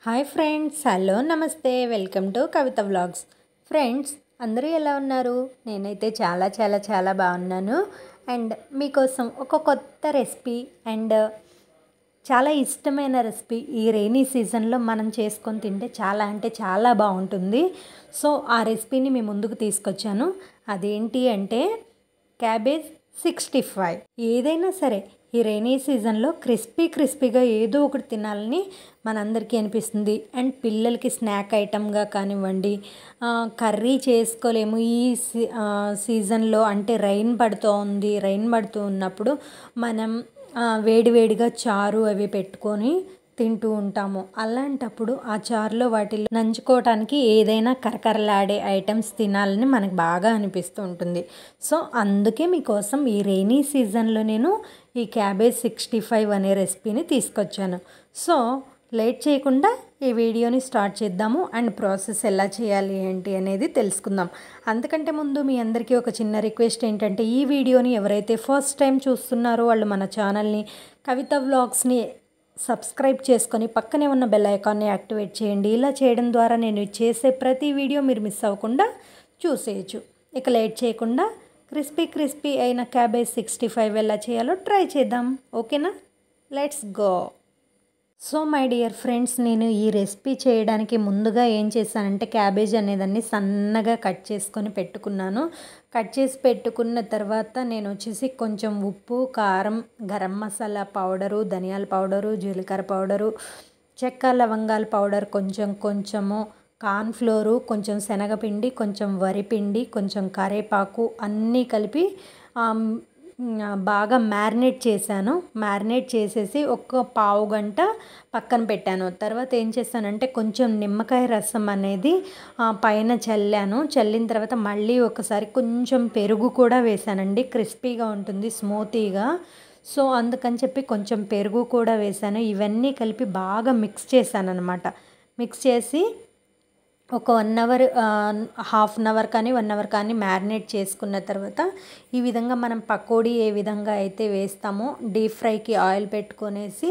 Hi friends, hello నమస్తే, welcome to Kavitha vlogs. Friends అందరూ ఎలా ఉన్నారు? నేనైతే చాలా చాలా చాలా బాగున్నాను. అండ్ మీకోసం ఒక కొత్త రెసిపీ అండ్ చాలా ఇష్టమైన రెసిపీ ఈ రెయినీ సీజన్లో మనం చేసుకొని తింటే చాలా అంటే చాలా బాగుంటుంది. సో ఆ రెసిపీని మీ ముందుకు తీసుకొచ్చాను. అదేంటి అంటే క్యాబేజ్ 65. ఏదైనా సరే ఈ రెయినీ సీజన్లో క్రిస్పీగా ఏదో ఒకటి తినాలని మనందరికీ అనిపిస్తుంది. అండ్ పిల్లలకి స్నాక్ ఐటమ్గా కానివ్వండి, కర్రీ చేసుకోలేము ఈ సీజన్లో, అంటే రైన్ పడుతూ ఉన్నప్పుడు మనం వేడివేడిగా చారు అవి పెట్టుకొని తింటూ ఉంటాము. అలాంటప్పుడు ఆ చారులో వాటిల్లో నంచుకోవటానికి ఏదైనా కరకరలాడే ఐటమ్స్ తినాలని మనకు బాగా అనిపిస్తూ ఉంటుంది. సో అందుకే మీకోసం ఈ రెయినీ సీజన్లో నేను ఈ క్యాబేజ్ 65 అనే రెసిపీని తీసుకొచ్చాను. సో లేట్ చేయకుండా ఈ వీడియోని స్టార్ట్ చేద్దాము అండ్ ప్రాసెస్ ఎలా చేయాలి ఏంటి అనేది తెలుసుకుందాం. అంతకంటే ముందు మీ అందరికీ ఒక చిన్న రిక్వెస్ట్ ఏంటంటే, ఈ వీడియోని ఎవరైతే ఫస్ట్ టైం చూస్తున్నారో వాళ్ళు మన ఛానల్ని కవిత వ్లాగ్స్ని సబ్స్క్రైబ్ చేసుకొని పక్కనే ఉన్న బెల్ ఐకాన్ని యాక్టివేట్ చేయండి. ఇలా చేయడం ద్వారా నేను చేసే ప్రతి వీడియో మీరు మిస్ అవ్వకుండా చూసేయచ్చు. ఇక లేట్ చేయకుండా క్రిస్పీ అయిన క్యాబేజ్ 65 ఎలా చేయాలో ట్రై చేద్దాం. ఓకేనా? Let's go. So my dear friends, నేను ఈ రెసిపీ చేయడానికి ముందుగా ఏం చేశానంటే క్యాబేజ్ అనేదాన్ని సన్నగా కట్ చేసుకొని పెట్టుకున్నాను. కట్ చేసి పెట్టుకున్న తర్వాత నేను వచ్చేసి కొంచెం ఉప్పు, కారం, గరం మసాలా పౌడరు, ధనియాల పౌడరు, జీలకర్ర పౌడరు, చెక్క లవంగాల పౌడర్ కొంచెము, కార్న్ఫ్లోరు, కొంచెం శనగపిండి, కొంచెం వరిపిండి, కొంచెం కరేపాకు అన్నీ కలిపి బాగా మ్యారినేట్ చేశాను. మ్యారినేట్ చేసేసి ఒక పావు గంట పక్కన పెట్టాను. తర్వాత ఏం చేశానంటే కొంచెం నిమ్మకాయ రసం అనేది పైన చల్లాను. చల్లిన తర్వాత మళ్ళీ ఒకసారి కొంచెం పెరుగు కూడా వేసానండి. క్రిస్పీగా ఉంటుంది, స్మూతీగా. సో అందుకని చెప్పి కొంచెం పెరుగు కూడా వేసాను. ఇవన్నీ కలిపి బాగా మిక్స్ చేశాను అనమాట. మిక్స్ చేసి ఒక 1 అవర్, హాఫ్ అన్ అవర్ కానీ 1 అవర్ కానీ మ్యారినేట్ చేసుకున్న తర్వాత ఈ విధంగా మనం పకోడీ ఏ విధంగా అయితే వేస్తామో, డీప్ ఫ్రైకి ఆయిల్ పెట్టుకొనేసి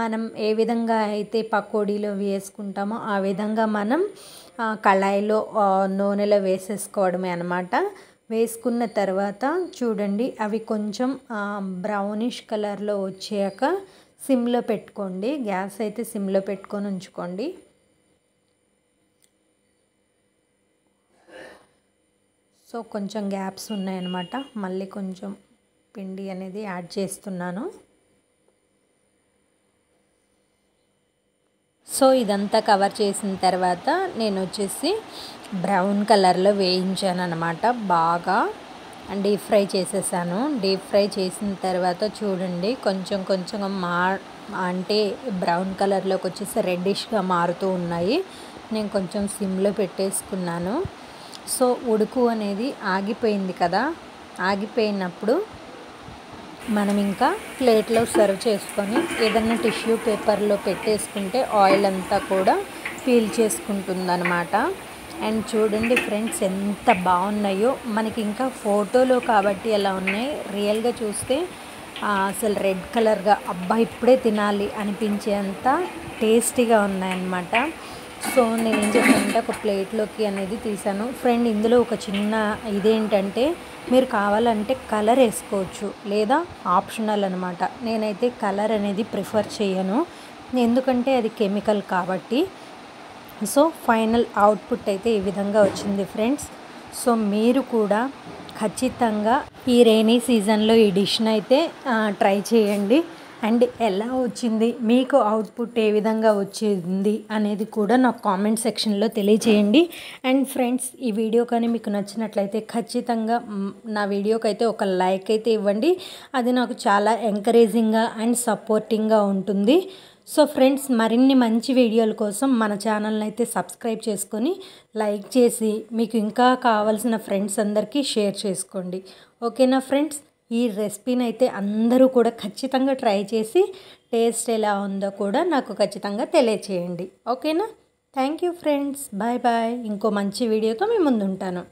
మనం ఏ విధంగా అయితే పకోడీలో వేసుకుంటామో ఆ విధంగా మనం కళాయిలో నూనెలో వేసేసుకోవడమే అనమాట. వేసుకున్న తర్వాత చూడండి, అవి కొంచెం బ్రౌనిష్ కలర్లో వచ్చాక సిమ్లో పెట్టుకోండి. గ్యాస్ అయితే సిమ్లో పెట్టుకొని ఉంచుకోండి. సో కొంచెం గ్యాప్స్ ఉన్నాయన్నమాట. మళ్ళీ కొంచెం పిండి అనేది యాడ్ చేస్తున్నాను. సో ఇదంతా కవర్ చేసిన తర్వాత నేను వచ్చేసి బ్రౌన్ కలర్లో వేయించాను అనమాట. బాగా డీప్ ఫ్రై చేసేసాను. డీప్ ఫ్రై చేసిన తర్వాత చూడండి, కొంచెం అంటే బ్రౌన్ కలర్లోకి వచ్చేసి రెడ్డిష్గా మారుతూ ఉన్నాయి. నేను కొంచెం సిమ్లో పెట్టేసుకున్నాను. సో ఉడుకు అనేది ఆగిపోయింది కదా. ఆగిపోయినప్పుడు మనం ఇంకా ప్లేట్లో సర్వ్ చేసుకొని ఏదన్నా టిష్యూ పేపర్లో పెట్టేసుకుంటే ఆయిల్ అంతా కూడా పీల్ చేసుకుంటుందన్నమాట. అండ్ చూడండి ఫ్రెండ్స్, ఎంత బాగున్నాయో. మనకి ఇంకా ఫోటోలో కాబట్టి అలా ఉన్నాయి, రియల్గా చూస్తే అసలు రెడ్ కలర్గా అబ్బా ఇప్పుడే తినాలి అనిపించేంత టేస్టీగా ఉన్నాయన్నమాట. సో నేను ఏం చేశానంటే ఒక ప్లేట్లోకి అనేది తీసాను. ఫ్రెండ్, ఇందులో ఒక చిన్న ఇదేంటంటే, మీరు కావాలంటే కలర్ వేసుకోవచ్చు, లేదా ఆప్షనల్ అనమాట. నేనైతే కలర్ అనేది ప్రిఫర్ చేయను, ఎందుకంటే అది కెమికల్ కాబట్టి. సో ఫైనల్ అవుట్పుట్ అయితే ఈ విధంగా వచ్చింది ఫ్రెండ్స్. సో మీరు కూడా ఖచ్చితంగా ఈ రెయినీ సీజన్లో ఈ డిష్ని అయితే ట్రై చేయండి. అండ్ ఎలా వచ్చింది, మీకు అవుట్పుట్ ఏ విధంగా వచ్చింది అనేది కూడా నాకు కామెంట్ సెక్షన్లో తెలియచేయండి. అండ్ ఫ్రెండ్స్, ఈ వీడియో కానీ మీకు నచ్చినట్లయితే ఖచ్చితంగా నా వీడియోకి అయితే ఒక లైక్ అయితే ఇవ్వండి. అది నాకు చాలా ఎంకరేజింగ్గా అండ్ సపోర్టింగ్గా ఉంటుంది. సో ఫ్రెండ్స్, మరిన్ని మంచి వీడియోల కోసం మన ఛానల్ని అయితే సబ్స్క్రైబ్ చేసుకొని లైక్ చేసి మీకు ఇంకా కావాల్సిన ఫ్రెండ్స్ అందరికీ షేర్ చేసుకోండి. ఓకేనా ఫ్రెండ్స్? ఈ రెసిపీని అయితే అందరూ కూడా ఖచ్చితంగా ట్రై చేసి టేస్ట్ ఎలా ఉందో కూడా నాకు ఖచ్చితంగా తెలియచేయండి. ఓకేనా? Thank you friends. Bye bye. ఇంకో మంచి వీడియోతో మీ ముందు ఉంటాను.